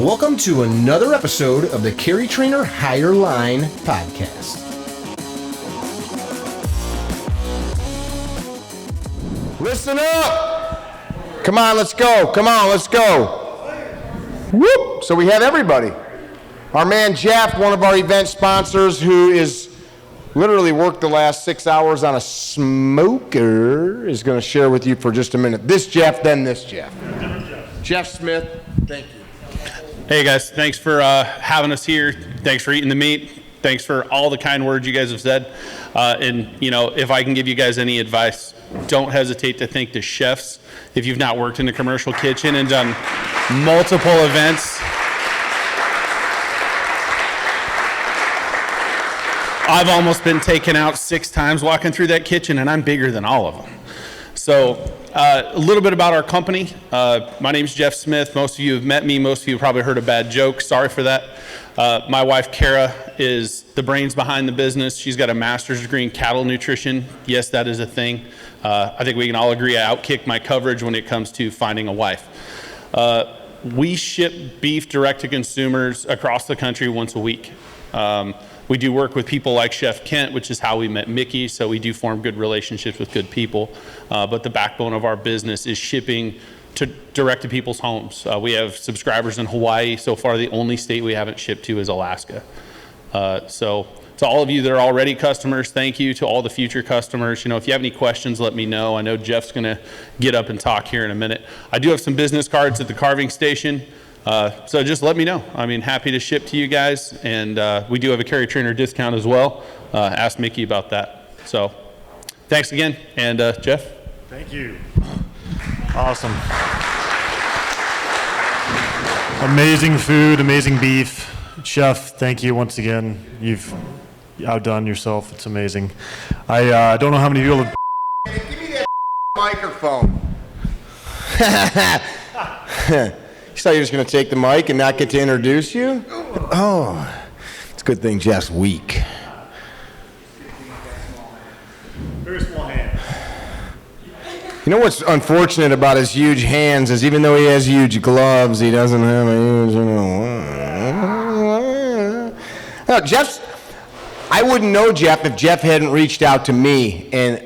Welcome to another episode of the Carry Trainer Higher Line podcast. Listen up! Come on, let's go. Come on, let's go. Whoop! So we have everybody. Our man Jeff, one of our event sponsors, who is literally worked the last 6 hours on a smoker, is going to share with you for just a minute. This Jeff, then this Jeff. Jeff Smith, thank you. Hey guys, thanks for having us here. Thanks for eating the meat. Thanks for all the kind words you guys have said. And you know, if I can give you guys any advice, don't hesitate to thank the chefs. If you've not worked in a commercial kitchen and done multiple events, I've almost been taken out 6 times walking through that kitchen, and I'm bigger than all of them. So a little bit about our company. My name's Jeff Smith. Most of you have met me. Most of you have probably heard a bad joke. Sorry for that. My wife, Kara, is the brains behind the business. She's got a master's degree in cattle nutrition. Yes, that is a thing. I think we can all agree I outkick my coverage when it comes to finding a wife. We ship beef direct to consumers across the country once a week. We do work with people like Chef Kent, which is how we met Mickey, so we do form good relationships with good people. But the backbone of our business is shipping direct to people's homes. We have subscribers in Hawaii. So far, the only state we haven't shipped to is Alaska. So to all of you that are already customers, thank you. To all the future customers, you know, if you have any questions, let me know. I know Jeff's gonna get up and talk here in a minute. I do have some business cards at the carving station. So just let me know. I mean, happy to ship to you guys, and we do have a Carry Trainer discount as well. Ask Mickey about that. So thanks again, and Jeff. Thank you. Awesome. Amazing food, amazing beef. Chef, thank you once again. You've outdone yourself. It's amazing. I don't know how many people have... Hey, give me that microphone. You thought you were just going to take the mic and not get to introduce you? Oh, it's a good thing Jeff's weak. Very small hand. You know what's unfortunate about his huge hands is even though he has huge gloves, he doesn't have a huge... No, Jeff's... I wouldn't know Jeff if Jeff hadn't reached out to me and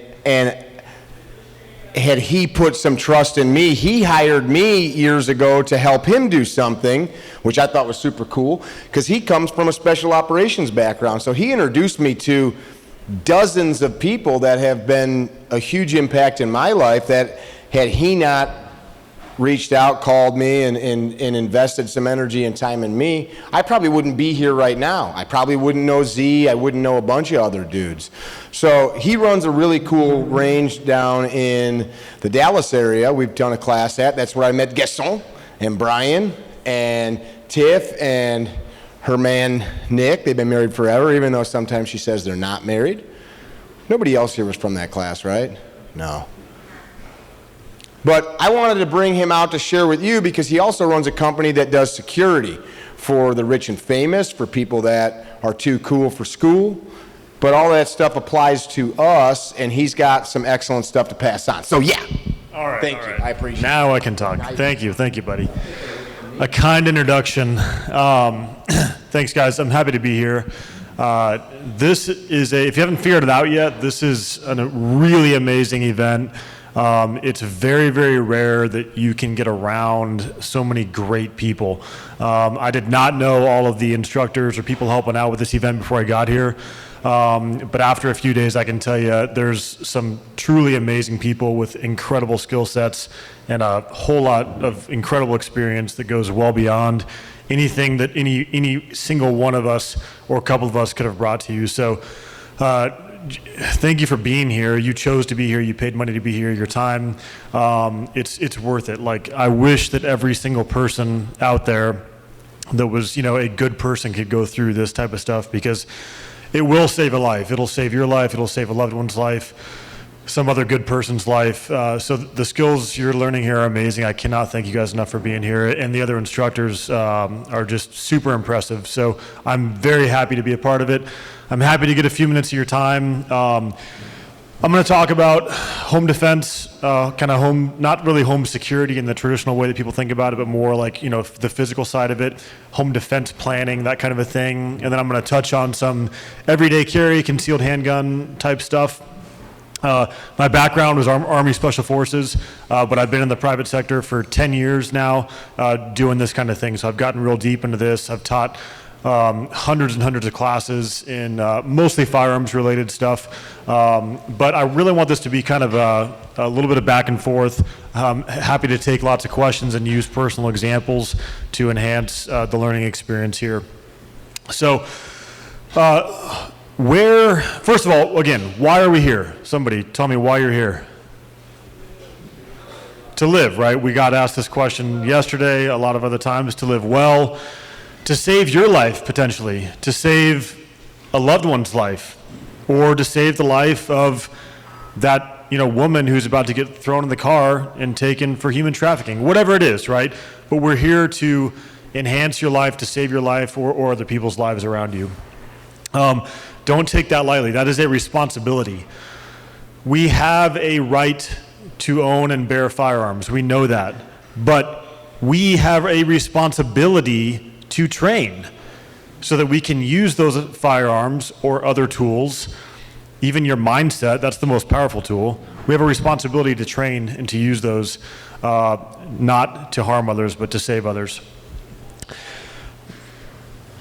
had he put some trust in me. He hired me years ago to help him do something, which I thought was super cool, because he comes from a special operations background. So he introduced me to dozens of people that have been a huge impact in my life that had he not reached out, called me, and invested some energy and time in me, I probably wouldn't be here right now. I probably wouldn't know Z. I wouldn't know a bunch of other dudes. So he runs a really cool range down in the Dallas area. We've done a class at. That's where I met Gaston and Brian and Tiff and her man Nick. They've been married forever, even though sometimes she says they're not married. Nobody else here was from that class, right? No. But I wanted to bring him out to share with you because he also runs a company that does security for the rich and famous, for people that are too cool for school. But all that stuff applies to us, and he's got some excellent stuff to pass on. So yeah, All right. Thank you. I appreciate it. Now I can talk. Thank you, buddy. A kind introduction. Thanks, guys. I'm happy to be here. This is if you haven't figured it out yet, this is a really amazing event. It's very, very rare that you can get around so many great people. I did not know all of the instructors or people helping out with this event before I got here. But after a few days, I can tell you there's some truly amazing people with incredible skill sets and a whole lot of incredible experience that goes well beyond anything that any single one of us or a couple of us could have brought to you. So thank you for being here. You chose to be here. You paid money to be here. Your time, it's worth it. Like, I wish that every single person out there that was, a good person could go through this type of stuff, because it will save a life. It'll save your life. It'll save a loved one's life, some other good person's life. So the skills you're learning here are amazing. I cannot thank you guys enough for being here. And the other instructors are just super impressive. So I'm very happy to be a part of it. I'm happy to get a few minutes of your time. I'm going to talk about home defense, kind of home, not really home security in the traditional way that people think about it, but more like, the physical side of it, home defense planning, that kind of a thing. And then I'm going to touch on some everyday carry, concealed handgun type stuff. My background was Army Special Forces, but I've been in the private sector for 10 years now, doing this kind of thing. So I've gotten real deep into this. I've taught hundreds and hundreds of classes in mostly firearms related stuff. But I really want this to be kind of a little bit of back and forth. Happy to take lots of questions and use personal examples to enhance the learning experience here. So, first of all, again, why are we here? Somebody tell me why you're here. To live, right? We got asked this question yesterday, a lot of other times, to live well, to save your life potentially, to save a loved one's life, or to save the life of that woman who's about to get thrown in the car and taken for human trafficking, whatever it is, right? But we're here to enhance your life, to save your life or other people's lives around you. Don't take that lightly. That is a responsibility. We have a right to own and bear firearms. We know that. But we have a responsibility to train so that we can use those firearms or other tools, even your mindset, that's the most powerful tool. We have a responsibility to train and to use those, not to harm others, but to save others.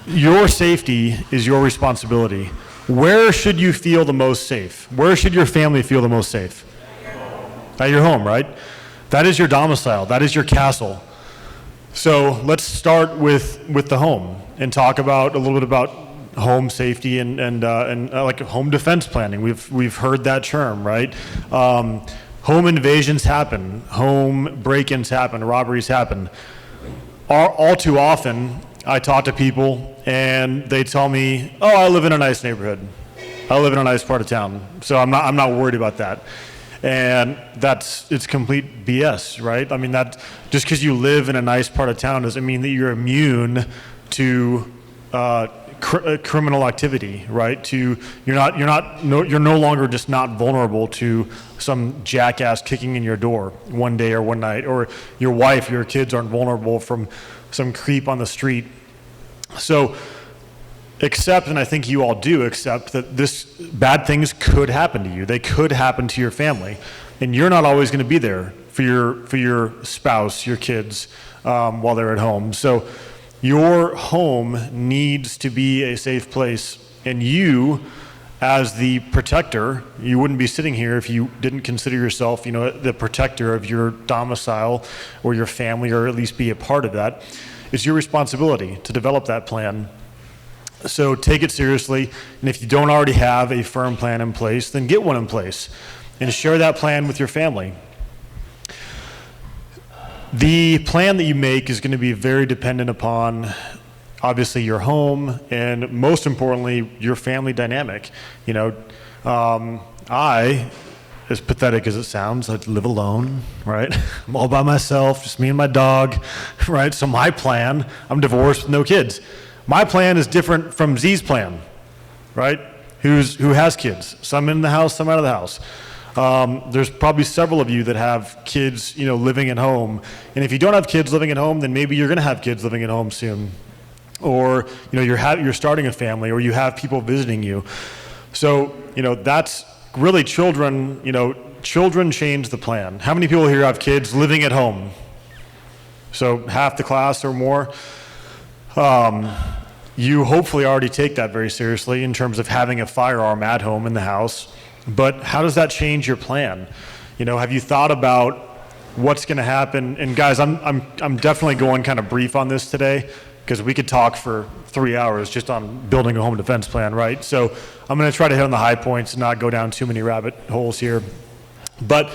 Your safety is your responsibility. Where should you feel the most safe? Where should your family feel the most safe? At your home, right? That is your domicile. That is your castle. So let's start with the home and talk about a little bit about home safety and like home defense planning. We've heard that term, right? Home invasions happen, home break-ins happen, robberies happen. All too often, I talk to people and they tell me, "Oh, I live in a nice neighborhood. I live in a nice part of town, so I'm not worried about that." And it's complete BS, right? I mean, that just because you live in a nice part of town doesn't mean that you're immune to criminal activity, right? You're no longer just not vulnerable to some jackass kicking in your door one day or one night, or your wife, your kids aren't vulnerable from some creep on the street. So accept, and I think you all do accept, that bad things could happen to you. They could happen to your family, and you're not always going to be there for your spouse, your kids, while they're at home. So your home needs to be a safe place, and you, as the protector, you wouldn't be sitting here if you didn't consider yourself, the protector of your domicile or your family, or at least be a part of that. It's your responsibility to develop that plan. So take it seriously, and if you don't already have a firm plan in place, then get one in place and share that plan with your family. The plan that you make is going to be very dependent upon, obviously, your home and, most importantly, your family dynamic. I, as pathetic as it sounds, I live alone, right? I'm all by myself, just me and my dog, right? So my plan, I'm divorced with no kids. My plan is different from Z's plan, right? Who has kids. Some in the house, some out of the house. There's probably several of you that have kids, living at home. And if you don't have kids living at home, then maybe you're going to have kids living at home soon. Or, you're starting a family, or you have people visiting you. So, that's really children, children change the plan. How many people here have kids living at home? So half the class or more. You hopefully already take that very seriously in terms of having a firearm at home in the house. But how does that change your plan? Have you thought about what's going to happen? And guys, I'm definitely going kind of brief on this today, because we could talk for 3 hours just on building a home defense plan, right? So I'm going to try to hit on the high points and not go down too many rabbit holes here. But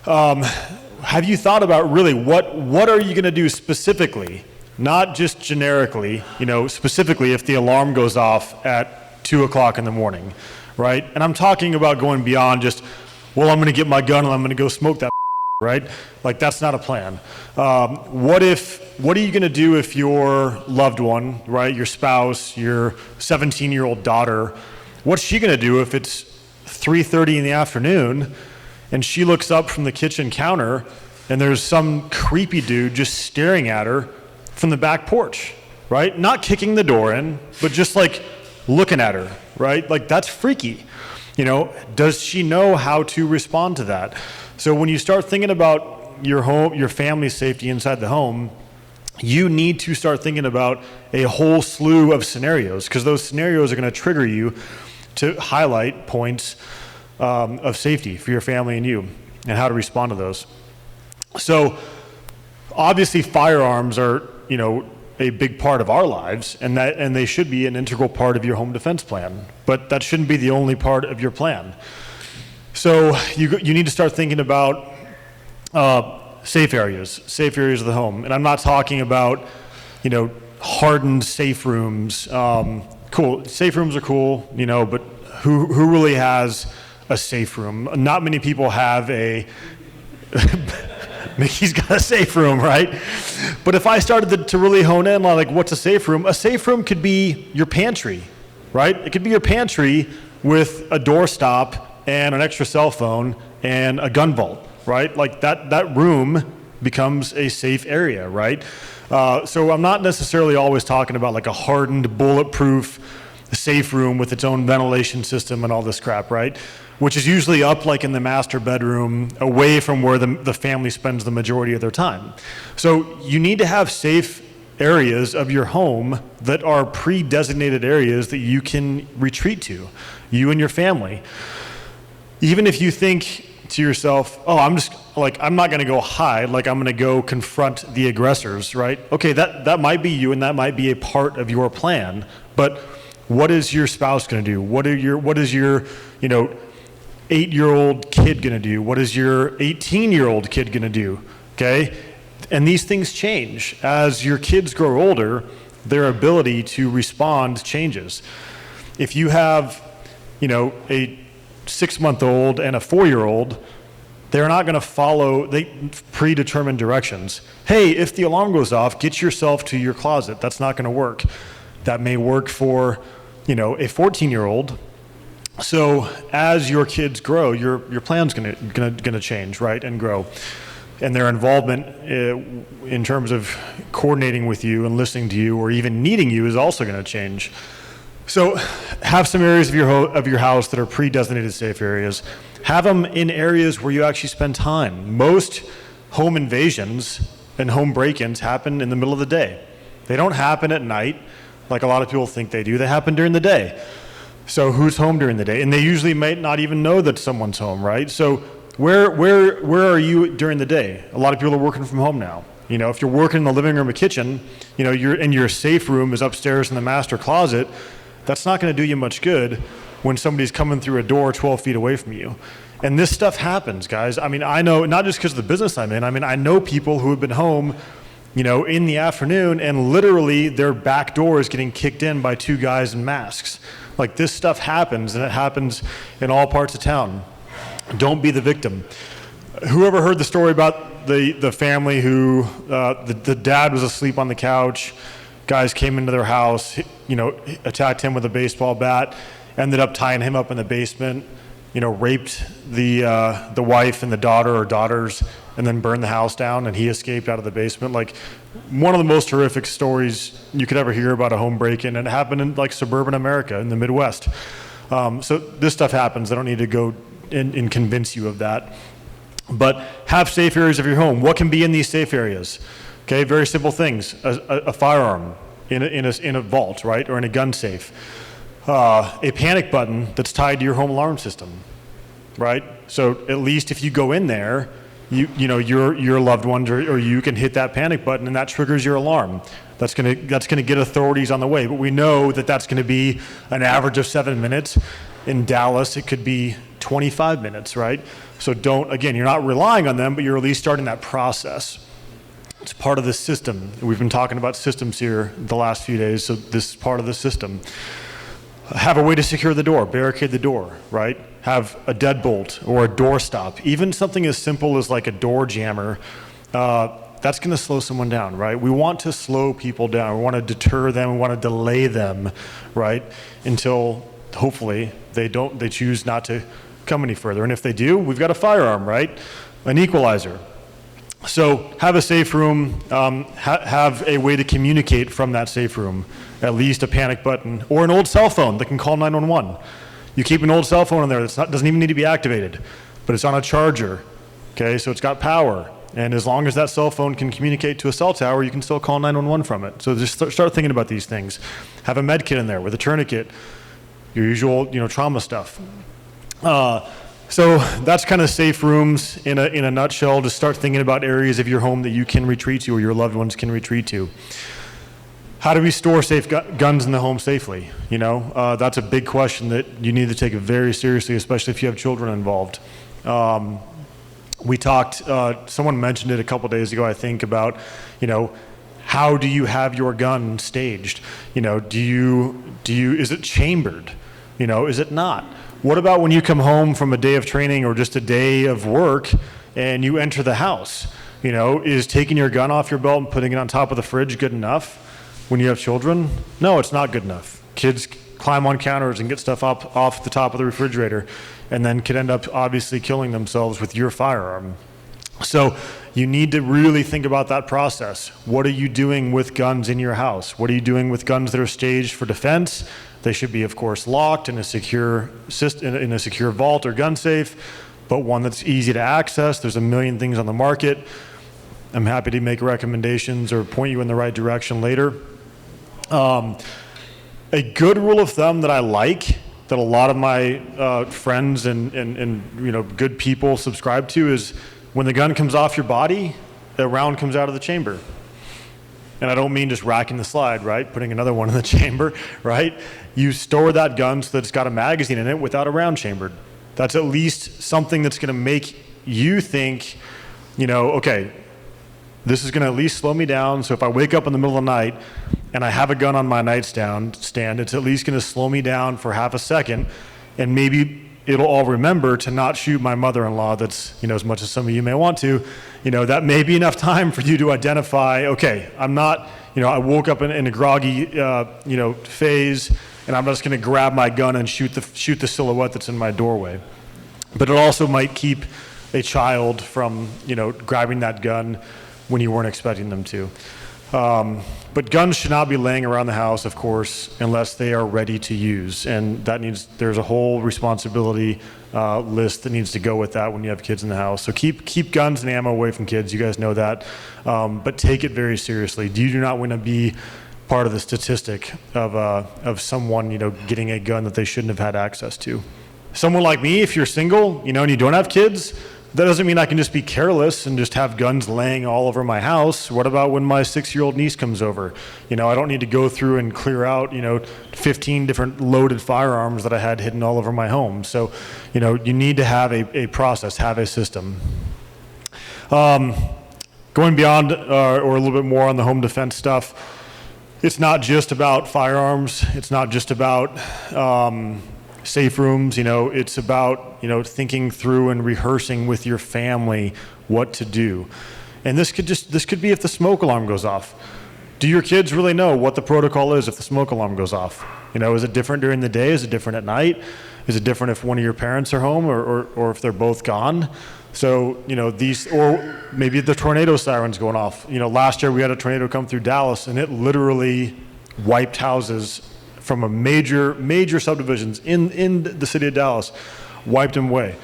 have you thought about really what are you going to do specifically? Not just generically, specifically if the alarm goes off at 2 o'clock in the morning, right? And I'm talking about going beyond just, well, I'm going to get my gun and I'm going to go smoke that, right? Like, that's not a plan. What are you going to do if your loved one, right, your spouse, your 17-year-old daughter, what's she going to do if it's 3:30 in the afternoon, and she looks up from the kitchen counter, and there's some creepy dude just staring at her from the back porch, right? Not kicking the door in, but just like looking at her, right? Like, that's freaky. Does she know how to respond to that? So when you start thinking about your home, your family's safety inside the home, you need to start thinking about a whole slew of scenarios, because those scenarios are going to trigger you to highlight points of safety for your family and you, and how to respond to those. So obviously firearms are, a big part of our lives, and they should be an integral part of your home defense plan, but that shouldn't be the only part of your plan. So you need to start thinking about safe areas of the home. And I'm not talking about, hardened safe rooms. Cool, safe rooms are cool, but who really has a safe room? Not many people have a, Mickey's got a safe room, right? But if I started to really hone in on, like, what's a safe room? A safe room could be your pantry, right? It could be your pantry with a doorstop and an extra cell phone and a gun vault, right? Like, that room becomes a safe area, right? So I'm not necessarily always talking about like a hardened, bulletproof safe room with its own ventilation system and all this crap, right? Which is usually up like in the master bedroom, away from where the family spends the majority of their time. So you need to have safe areas of your home that are pre-designated areas that you can retreat to, you and your family. Even if you think to yourself, oh, I'm not gonna go hide, like I'm gonna go confront the aggressors, right? Okay, that might be you, and that might be a part of your plan, but what is your spouse gonna do? What is your 8-year-old kid gonna do? What is your 18-year-old kid gonna do? Okay? And these things change. As your kids grow older, their ability to respond changes. If you have, a 6-month-old and a 4-year-old, they're not gonna follow predetermined directions. Hey, if the alarm goes off, get yourself to your closet. That's not gonna work. That may work for, a 14-year-old. So as your kids grow, your plan's gonna change, right, and grow, and their involvement in terms of coordinating with you and listening to you, or even needing you, is also gonna change. So have some areas of your house that are pre-designated safe areas. Have them in areas where you actually spend time. Most home invasions and home break-ins happen in the middle of the day. They don't happen at night, like a lot of people think they do. They happen during the day. So who's home during the day? And they usually might not even know that someone's home, right? So where are you during the day? A lot of people are working from home now. If you're working in the living room or kitchen, your safe room is upstairs in the master closet, that's not gonna do you much good when somebody's coming through a door 12 feet away from you. And this stuff happens, guys. I mean, I know, not just because of the business I'm in, I know people who have been home, in the afternoon, and literally their back door is getting kicked in by 2 guys in masks. Like, this stuff happens, and it happens in all parts of town. Don't be the victim. Whoever heard the story about the family who, the dad was asleep on the couch, guys came into their house, attacked him with a baseball bat, ended up tying him up in the basement, raped the wife and the daughter or daughters, and then burned the house down, and he escaped out of the basement. Like, one of the most horrific stories you could ever hear about a home break-in, and it happened in like suburban America in the Midwest. So this stuff happens. I don't need to go and convince you of that. But have safe areas of your home. What can be in these safe areas? Okay, very simple things. A firearm in a vault, right, or in a gun safe. A panic button that's tied to your home alarm system, right? So at least if you go in there, your loved ones or you can hit that panic button, and that triggers your alarm. That's gonna get authorities on the way. But we know that that's gonna be an average of 7 minutes. In Dallas, it could be 25 minutes, right? So you're not relying on them, but you're at least starting that process. It's part of the system. We've been talking about systems here the last few days, so this is part of the system. Have a way to secure the door, barricade the door, right? Have a deadbolt or a door stop. Even something as simple as like a door jammer, that's gonna slow someone down, right? We want to slow people down. We wanna deter them, we wanna delay them, right? Until hopefully they choose not to come any further. And if they do, we've got a firearm, right? An equalizer. So have a safe room, have a way to communicate from that safe room, at least a panic button, or an old cell phone that can call 911. You keep an old cell phone in there that doesn't even need to be activated, but it's on a charger, okay? So it's got power. And as long as that cell phone can communicate to a cell tower, you can still call 911 from it. So just start thinking about these things. Have a med kit in there with a tourniquet, your usual, trauma stuff. So that's kind of safe rooms in a nutshell. Just start thinking about areas of your home that you can retreat to or your loved ones can retreat to. How do we store safe guns in the home safely? That's a big question that you need to take very seriously, especially if you have children involved. We talked, someone mentioned it a couple days ago, I think, about, how do you have your gun staged? Is it chambered? Is it not? What about when you come home from a day of training or just a day of work and you enter the house? Is taking your gun off your belt and putting it on top of the fridge good enough when you have children? No, it's not good enough. Kids climb on counters and get stuff off the top of the refrigerator and then could end up obviously killing themselves with your firearm. So you need to really think about that process. What are you doing with guns in your house? What are you doing with guns that are staged for defense? They should be, of course, locked in a secure vault or gun safe, but one that's easy to access. There's a million things on the market. I'm happy to make recommendations or point you in the right direction later. A good rule of thumb that I like, that a lot of my friends and good people subscribe to, is when the gun comes off your body, a round comes out of the chamber. And I don't mean just racking the slide, right? Putting another one in the chamber, right? You store that gun so that it's got a magazine in it without a round chambered. That's at least something that's going to make you think, okay, this is going to at least slow me down. So if I wake up in the middle of the night and I have a gun on my nightstand, it's at least going to slow me down for half a second, and maybe it'll all remember to not shoot my mother-in-law. That's, as much as some of you may want to, that may be enough time for you to identify, okay, I'm not, I woke up in a groggy, phase, and I'm just going to grab my gun and shoot the silhouette that's in my doorway. But it also might keep a child from, grabbing that gun when you weren't expecting them to. But guns should not be laying around the house, of course, unless they are ready to use. And there's a whole responsibility list that needs to go with that when you have kids in the house. So keep guns and ammo away from kids. You guys know that. But take it very seriously. You do not want to be part of the statistic of someone, getting a gun that they shouldn't have had access to. Someone like me, if you're single, and you don't have kids, that doesn't mean I can just be careless and just have guns laying all over my house. What about when my 6-year-old niece comes over? I don't need to go through and clear out, 15 different loaded firearms that I had hidden all over my home. So, you need to have a process, have a system. Going beyond or a little bit more on the home defense stuff, it's not just about firearms. It's not just about safe rooms. It's about thinking through and rehearsing with your family what to do. And this could be if the smoke alarm goes off. Do your kids really know what the protocol is if the smoke alarm goes off? Is it different during the day? Is it different at night? Is it different if one of your parents are home or if they're both gone? So, or maybe the tornado siren's going off. Last year we had a tornado come through Dallas and it literally wiped houses from a major subdivisions in the city of Dallas, wiped them away,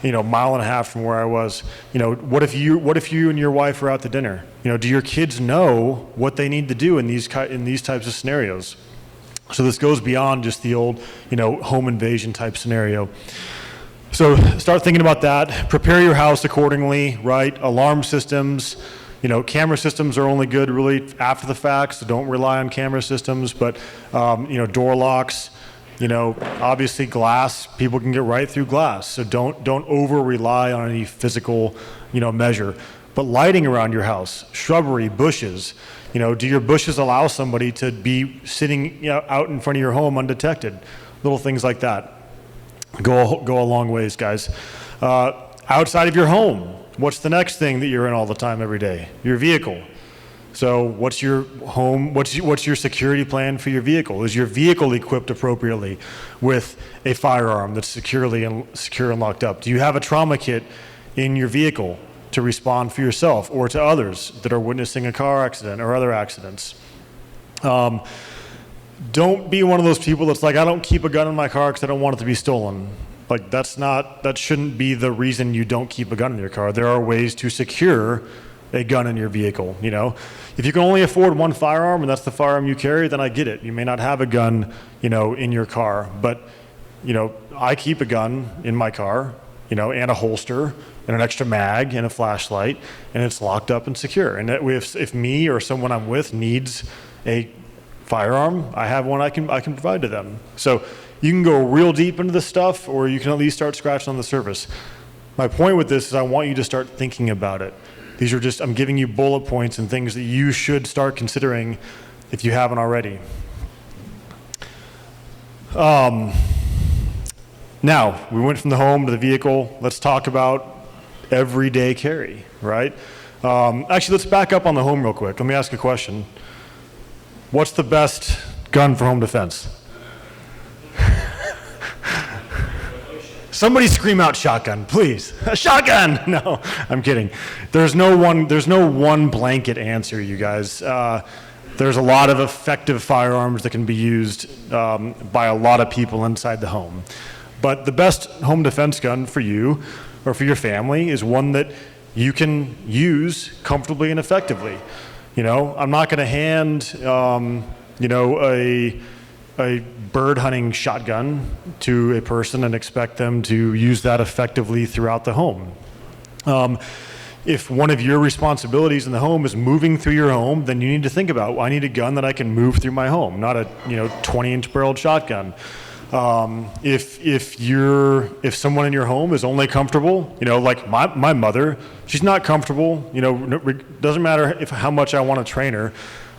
mile and a half from where I was. What if you and your wife are out to dinner? Do your kids know what they need to do in these types of scenarios? So this goes beyond just the old, home invasion type scenario. So start thinking about that. Prepare your house accordingly, right? Alarm systems. Camera systems are only good really after the fact, so don't rely on camera systems, but, door locks, obviously glass, people can get right through glass, so don't over rely on any physical, measure. But lighting around your house, shrubbery, bushes, do your bushes allow somebody to be sitting out in front of your home undetected? Little things like that go a long ways, guys. Outside of your home, what's the next thing that you're in all the time every day? Your vehicle. So what's your home, what's your security plan for your vehicle? Is your vehicle equipped appropriately with a firearm that's secure and locked up? Do you have a trauma kit in your vehicle to respond for yourself or to others that are witnessing a car accident or other accidents? Don't be one of those people that's like, I don't keep a gun in my car because I don't want it to be stolen. Like that shouldn't be the reason you don't keep a gun in your car. There are ways to secure a gun in your vehicle, you know? If you can only afford one firearm and that's the firearm you carry, then I get it. You may not have a gun, you know, in your car, but, you know, I keep a gun in my car, you know, and a holster and an extra mag and a flashlight, and it's locked up and secure. And that way, if me or someone I'm with needs a firearm, I have one I can provide to them. So you can go real deep into this stuff, or you can at least start scratching on the surface. My point with this is I want you to start thinking about it. These are just, I'm giving you bullet points and things that you should start considering if you haven't already. Now, we went from the home to the vehicle. Let's talk about everyday carry, right? Actually, let's back up on the home real quick. Let me ask a question. What's the best gun for home defense? Somebody scream out shotgun, please. A shotgun! No, I'm kidding. There's no one blanket answer, you guys. There's a lot of effective firearms that can be used by a lot of people inside the home. But the best home defense gun for you or for your family is one that you can use comfortably and effectively. You know, I'm not gonna hand, you know, a bird hunting shotgun to a person and expect them to use that effectively throughout the home. If one of your responsibilities in the home is moving through your home, then you need to think about, well, I need a gun that I can move through my home, not a 20-inch barreled shotgun. If someone in your home is only comfortable, you know, like my mother, she's not comfortable, you know, doesn't matter how much I want to train her,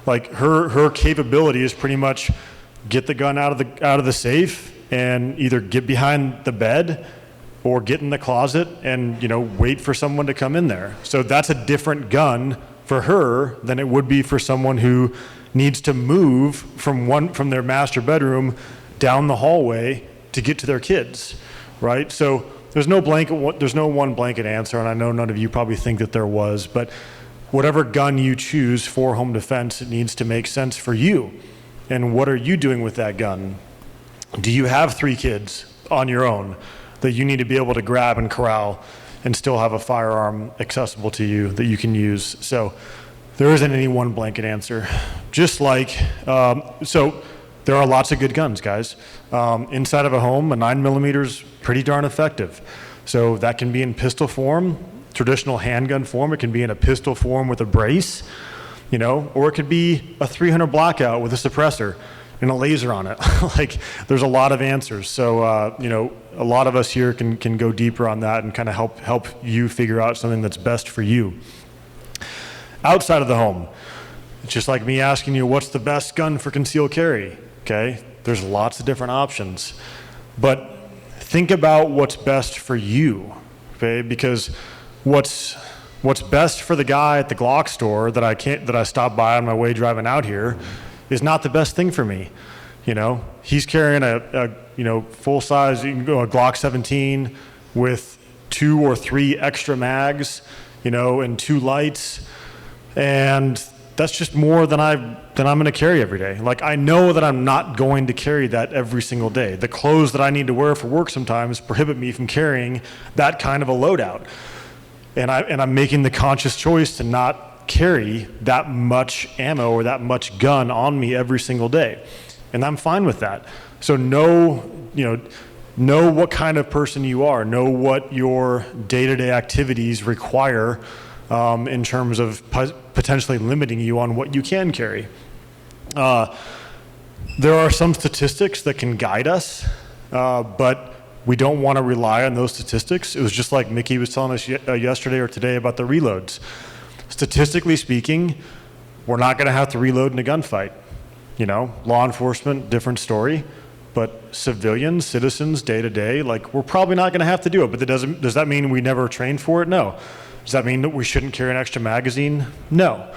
like her capability is pretty much get the gun out of the safe and either get behind the bed or get in the closet and, you know, wait for someone to come in there. So that's a different gun for her than it would be for someone who needs to move from their master bedroom down the hallway to get to their kids, right? So there's no one blanket answer, and I know none of you probably think that there was, but whatever gun you choose for home defense, it needs to make sense for you. And what are you doing with that gun? Do you have 3 kids on your own that you need to be able to grab and corral and still have a firearm accessible to you that you can use? So there isn't any one blanket answer. Just like, so there are lots of good guns, guys. Inside of a home, a 9mm is pretty darn effective. So that can be in pistol form, traditional handgun form. It can be in a pistol form with a brace, you know, or it could be a 300 blackout with a suppressor and a laser on it. Like, there's a lot of answers. So, you know, a lot of us here can go deeper on that and kind of help you figure out something that's best for you. Outside of the home, it's just like me asking you, what's the best gun for concealed carry? Okay, there's lots of different options, but think about what's best for you, okay? Because what's best for the guy at the Glock store that I stopped by on my way driving out here is not the best thing for me. You know, he's carrying a full size, you can go a Glock 17 with 2 or 3 extra mags, you know, and 2 lights, and that's just more than I'm going to carry every day. Like, I know that I'm not going to carry that every single day. The clothes that I need to wear for work sometimes prohibit me from carrying that kind of a loadout. And I'm making the conscious choice to not carry that much ammo or that much gun on me every single day. And I'm fine with that. So know what kind of person you are. Know what your day-to-day activities require in terms of potentially limiting you on what you can carry. There are some statistics that can guide us, but we don't want to rely on those statistics. It was just like Mickey was telling us yesterday or today about the reloads. Statistically speaking, we're not going to have to reload in a gunfight. You know, law enforcement, different story, but civilians, citizens, day to day, like, we're probably not going to have to do it. But does that mean we never train for it? No. Does that mean that we shouldn't carry an extra magazine? No.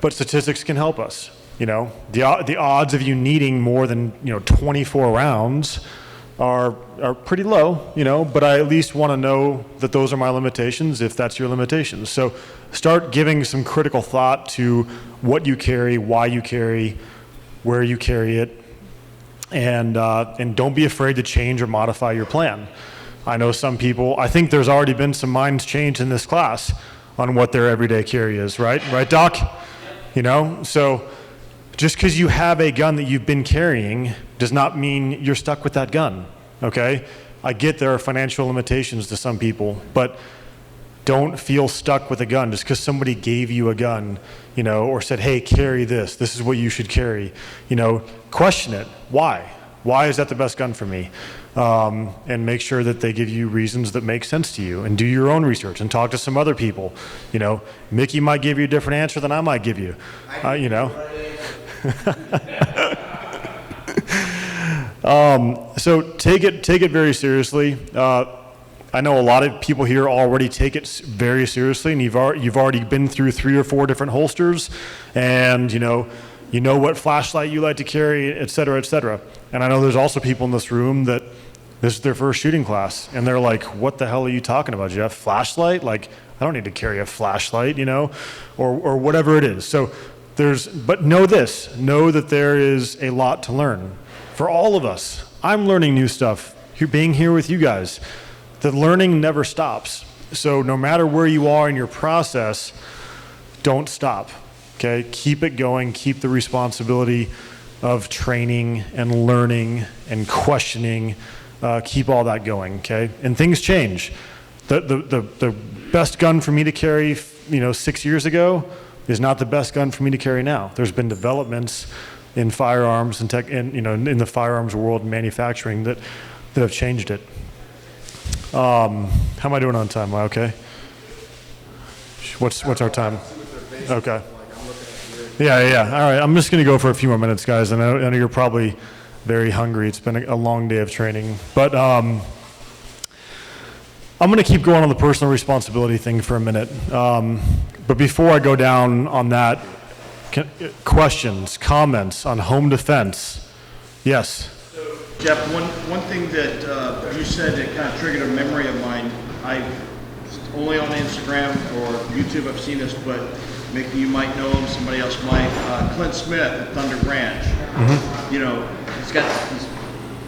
but statistics can help us. The odds of you needing more than 24 rounds are pretty low, but I at least want to know that those are my limitations if that's your limitations. So start giving some critical thought to what you carry, why you carry, where you carry it, and don't be afraid to change or modify your plan. I know some people, I think there's already been some minds changed in this class on what their everyday carry is, right? Right, Doc? So just because you have a gun that you've been carrying does not mean you're stuck with that gun, okay? I get there are financial limitations to some people, but don't feel stuck with a gun just because somebody gave you a gun, or said, hey, carry this. This is what you should carry. Question it. Why? Why is that the best gun for me? And make sure that they give you reasons that make sense to you, and do your own research and talk to some other people. Mickey might give you a different answer than I might give you, So take it very seriously. I know a lot of people here already take it very seriously, and you've already been through 3 or 4 different holsters, and you know what flashlight you like to carry, et cetera, et cetera. And I know there's also people in this room that this is their first shooting class, and they're like, what the hell are you talking about, Jeff? Flashlight? Like, I don't need to carry a flashlight, or whatever it is. So but know this, know that there is a lot to learn. For all of us, I'm learning new stuff. Being here with you guys, the learning never stops. So no matter where you are in your process, don't stop, okay? Keep it going, keep the responsibility of training and learning and questioning, keep all that going, okay? And things change. The best gun for me to carry, 6 years ago is not the best gun for me to carry now. There's been developments in firearms and in the firearms world and manufacturing that have changed it. How am I doing on time? Am I okay? What's our time? Okay. Yeah. All right. I'm just going to go for a few more minutes, guys. I know you're probably very hungry. It's been a long day of training, but I'm going to keep going on the personal responsibility thing for a minute. But before I go down on that, questions, comments on home defense? Yes. So, Jeff, one thing that you said that kind of triggered a memory of mine. I only on Instagram or YouTube I've seen this, but Mickey, you might know him. Somebody else might. Clint Smith at Thunder Ranch. Mm-hmm. He's got this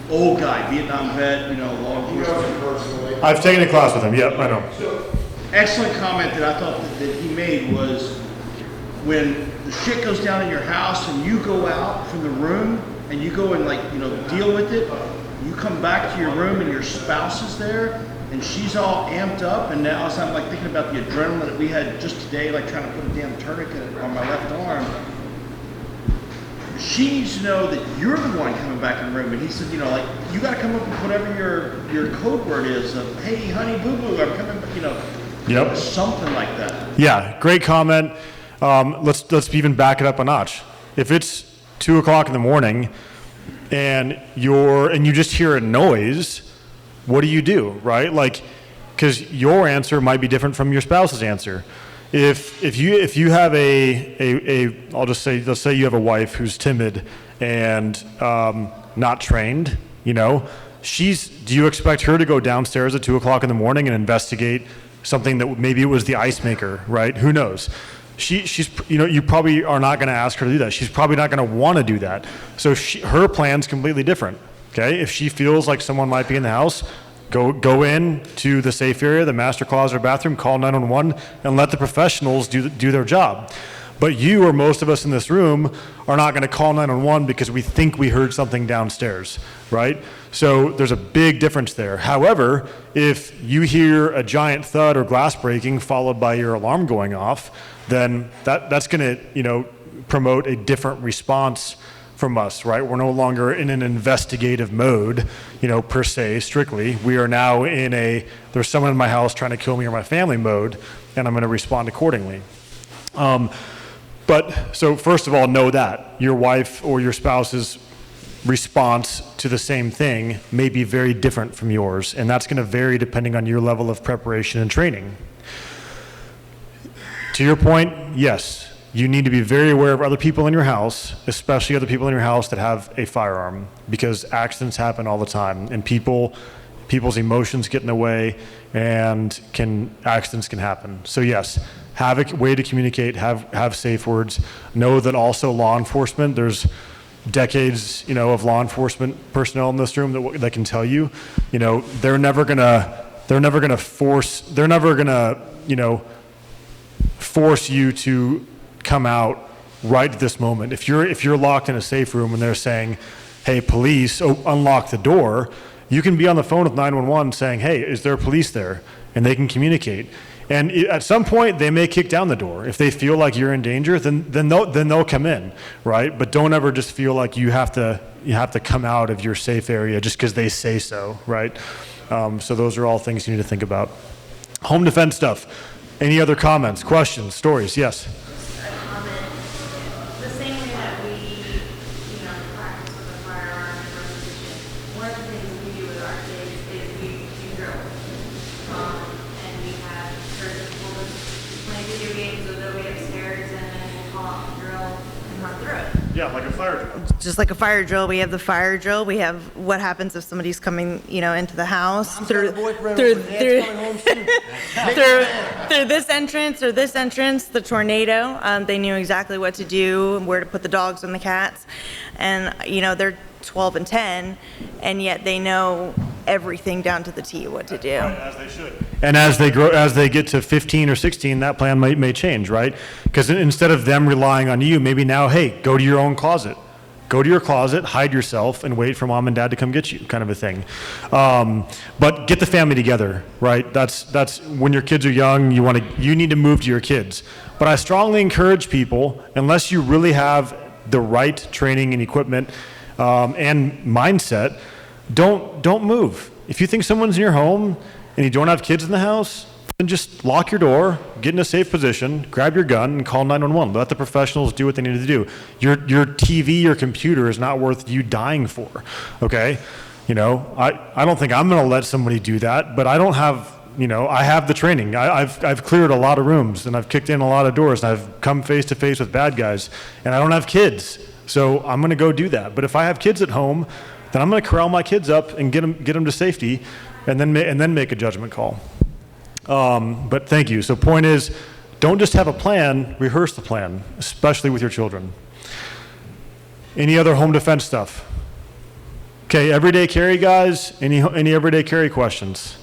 old guy, Vietnam vet. Law enforcement. I've taken a class with him. Yep, I know. Excellent comment that I thought that he made was, when the shit goes down in your house and you go out from the room and you go and deal with it, you come back to your room and your spouse is there and she's all amped up, and now I'm like thinking about the adrenaline that we had just today, like trying to put a damn tourniquet on my left arm. She needs to know that you're the one coming back in the room. And he said, you got to come up with whatever your code word is of, hey, honey, boo-boo, I'm coming back, Yep. Something like that. Yeah, great comment. Let's even back it up a notch. If it's 2 o'clock in the morning and you just hear a noise, what do you do, right? Because your answer might be different from your spouse's answer. If you have I'll just say, let's say you have a wife who's timid and not trained, do you expect her to go downstairs at 2 o'clock in the morning and investigate something that maybe it was the ice maker, right? Who knows? She's you probably are not going to ask her to do that. She's probably not going to want to do that. So her plan's completely different. Okay, if she feels like someone might be in the house, go in to the safe area, the master closet or bathroom, call 911, and let the professionals do their job. But you or most of us in this room are not going to call 911 because we think we heard something downstairs, right? So there's a big difference there. However, if you hear a giant thud or glass breaking followed by your alarm going off, then that's going to promote a different response from us, right? We're no longer in an investigative mode, per se, strictly. We are now in there's someone in my house trying to kill me or my family mode, and I'm going to respond accordingly. But so first of all, know that your wife or your spouse's response to the same thing may be very different from yours, and that's going to vary depending on your level of preparation and training. To your point, yes, you need to be very aware of other people in your house, especially other people in your house that have a firearm, because accidents happen all the time, and people's emotions get in the way, and accidents can happen. So yes, have a way to communicate, have safe words. Know that also law enforcement, there's decades, of law enforcement personnel in this room that can tell you, they're never gonna force you to come out right at this moment. If you're locked in a safe room and they're saying, hey, police, unlock the door, you can be on the phone with 911 saying, hey, is there police there? And they can communicate. And at some point, they may kick down the door. If they feel like you're in danger, then they'll come in, right? But don't ever just feel like you have to come out of your safe area just because they say so, right? So those are all things you need to think about. Home defense stuff. Any other comments, questions, stories? Yes. A comment. The same way that we, practice with a firearm and repetition. One of the things we do with our kids is we drill. And we have we'll play video games, so they'll be upstairs and then we'll call out the drill and run through it. Yeah, like a fire drill. Just like a fire drill, we have the fire drill. We have what happens if somebody's coming, into the house through this entrance or this entrance, the tornado. They knew exactly what to do, where to put the dogs and the cats, and they're 12 and 10, and yet they know everything down to the T what to do. As they should. And as they get to 15 or 16, that plan may change, right? Because instead of them relying on you, maybe now, hey, go to your own closet. Go to your closet, hide yourself, and wait for mom and dad to come get you, kind of a thing. But get the family together, right? That's when your kids are young. You need to move to your kids. But I strongly encourage people, unless you really have the right training and equipment and mindset, don't move. If you think someone's in your home and you don't have kids in the house, then just lock your door, get in a safe position, grab your gun, and call 911. Let the professionals do what they need to do. Your TV, your computer is not worth you dying for, okay? I don't think I'm gonna let somebody do that, but I don't have, I have the training. I've cleared a lot of rooms, and I've kicked in a lot of doors, and I've come face to face with bad guys, and I don't have kids, so I'm gonna go do that. But if I have kids at home, then I'm gonna corral my kids up and get them to safety, and then make a judgment call. But thank you. So point is, don't just have a plan, rehearse the plan, especially with your children. Any other home defense stuff? Okay, everyday carry guys, any everyday carry questions?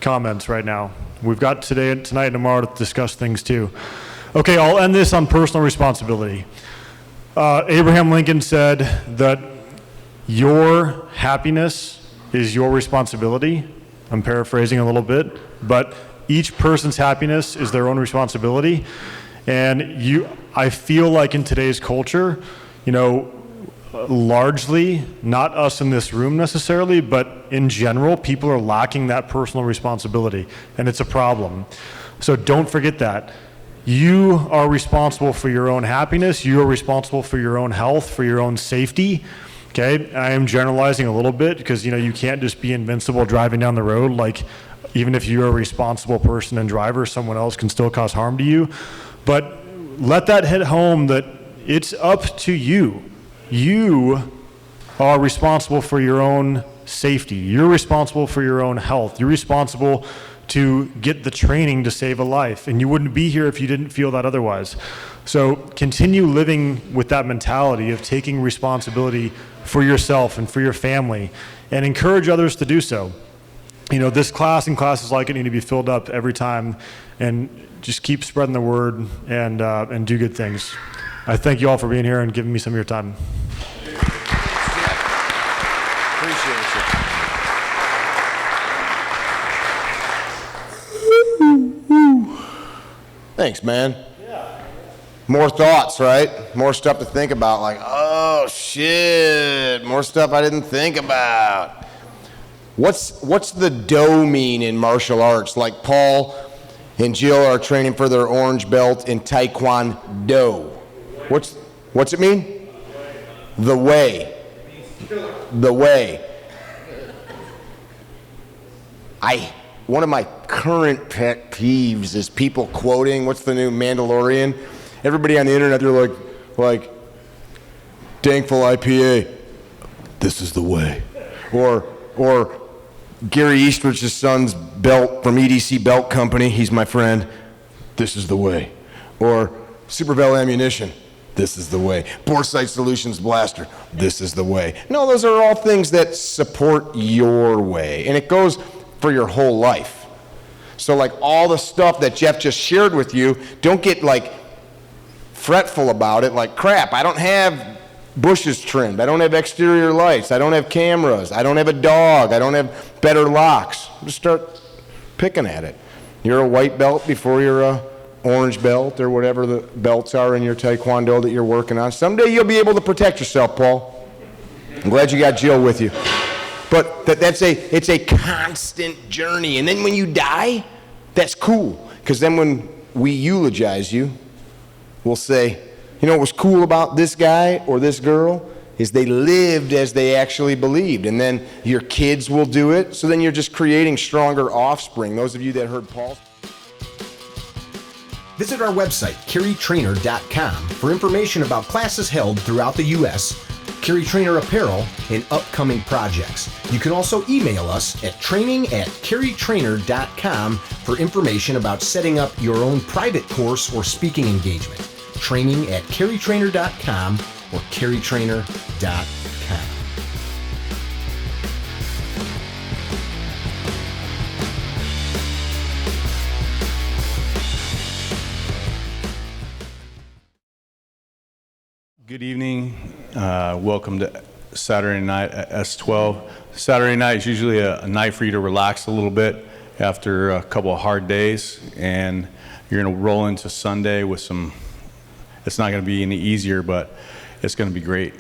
Comments right now? We've got tonight and tomorrow to discuss things too. Okay, I'll end this on personal responsibility. Abraham Lincoln said that your happiness is your responsibility. I'm paraphrasing a little bit, but each person's happiness is their own responsibility. And I feel like in today's culture, largely, not us in this room necessarily, but in general, people are lacking that personal responsibility, and it's a problem. So don't forget that. You are responsible for your own happiness. You are responsible for your own health, for your own safety. Okay, I am generalizing a little bit because you can't just be invincible driving down the road. Like, even if you're a responsible person and driver, someone else can still cause harm to you. But let that hit home that it's up to you. You are responsible for your own safety. You're responsible for your own health. You're responsible to get the training to save a life, and you wouldn't be here if you didn't feel that otherwise. So continue living with that mentality of taking responsibility for yourself and for your family, and encourage others to do so. This class and classes like it need to be filled up every time, and just keep spreading the word and do good things. I thank you all for being here and giving me some of your time. Appreciate you. Thanks, man. More thoughts, right? More stuff to think about, like, oh shit, more stuff I didn't think about. What's the do mean in martial arts? Like Paul and Jill are training for their orange belt in Taekwondo. What's it mean? The way. The way. One of my current pet peeves is people quoting, what's the new Mandalorian? everybody on the internet, they're like, Dankful IPA, this is the way. Or Gary Eastrich's son's belt from EDC Belt Company, he's my friend, this is the way. Or Supervel Ammunition, this is the way. Boresight Solutions Blaster, this is the way. No, those are all things that support your way, and it goes for your whole life. So like all the stuff that Jeff just shared with you, don't get like fretful about it, like crap, I don't have bushes trimmed, I don't have exterior lights, I don't have cameras, I don't have a dog, I don't have better locks. Just start picking at it. You're a white belt before you're a orange belt or whatever the belts are in your taekwondo that you're working on. Someday you'll be able to protect yourself, Paul. I'm glad you got Jill with you. But it's a constant journey. And then when you die, that's cool. Because then when we eulogize you, we'll say, you know what was cool about this guy or this girl is they lived as they actually believed. And then your kids will do it. So then you're just creating stronger offspring. Those of you that heard Paul. Visit our website, carrytrainer.com, for information about classes held throughout the U.S., Carry Trainer apparel, and upcoming projects. You can also email us at training@carrytrainer.com for information about setting up your own private course or speaking engagement. Training@carrytrainer.com or carrytrainer.com. Good evening. Welcome to Saturday night at S12. Saturday night is usually a night for you to relax a little bit after a couple of hard days, and you're going to roll into Sunday with some. It's not going to be any easier, but it's going to be great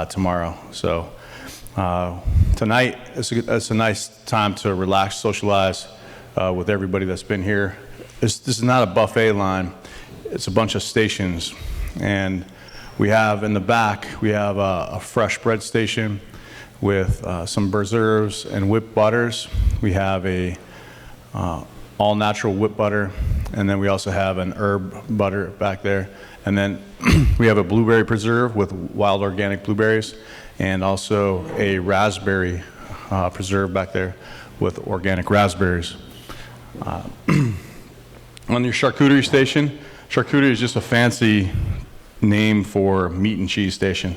tomorrow. So tonight it's a nice time to relax, socialize with everybody that's been here. This is not a buffet line. It's a bunch of stations, and we have in the back, we have a fresh bread station with some preserves and whipped butters. We have a all-natural whipped butter, and then we also have an herb butter back there. And then we have a blueberry preserve with wild organic blueberries, and also a raspberry preserve back there with organic raspberries. On your charcuterie station, charcuterie is just a fancy name for meat and cheese station.